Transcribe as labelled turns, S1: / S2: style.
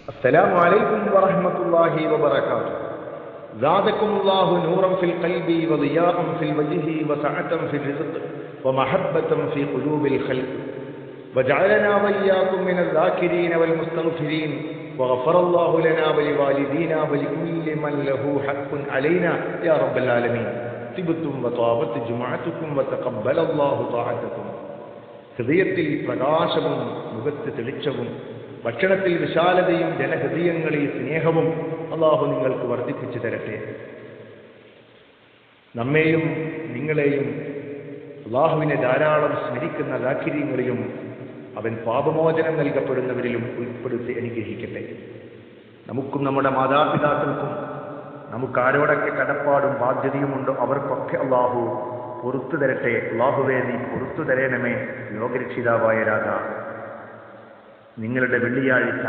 S1: السلام عليكم ورحمة الله وبركاته. زادكم الله نورا في القلب وضياء في الوجه وسعة في الرزق ومحبة في قلوب الخلق وجعلنا وإياكم من الذاكرين والمستغفرين وغفر الله لنا ولوالدينا ولكل من له حق علينا يا رب العالمين. طبتم وطابت جمعتكم وتقبل الله طاعتكم. ഹൃദയത്തിൽ പ്രകാശവും മുഖത്ത് തെളിച്ചവും ഭക്ഷണത്തിൽ വിശാലതയും ജനഹൃദയങ്ങളിൽ സ്നേഹവും അള്ളാഹു നിങ്ങൾക്ക് വർദ്ധിപ്പിച്ചു തരട്ടെ. നമ്മെയും നിങ്ങളെയും അള്ളാഹുവിനെ ധാരാളം സ്മരിക്കുന്ന ദാക്കിര്യങ്ങളിലും അവൻ പാപമോചനം നൽകപ്പെടുന്നവരിലും ഉൾപ്പെടുത്തി അനുഗ്രഹിക്കട്ടെ. നമുക്കും നമ്മുടെ മാതാപിതാക്കൾക്കും നമുക്കാരോടൊക്കെ കടപ്പാടും ബാധ്യതയുമുണ്ടോ അവർക്കൊക്കെ അള്ളാഹു പൊറത്തു തരട്ടെ. അള്ളാഹുവേ, നീ പൊറത്തു തരേണമേ. യോഗരക്ഷിതാവായ രാധ, നിങ്ങളുടെ വെള്ളിയാഴ്ച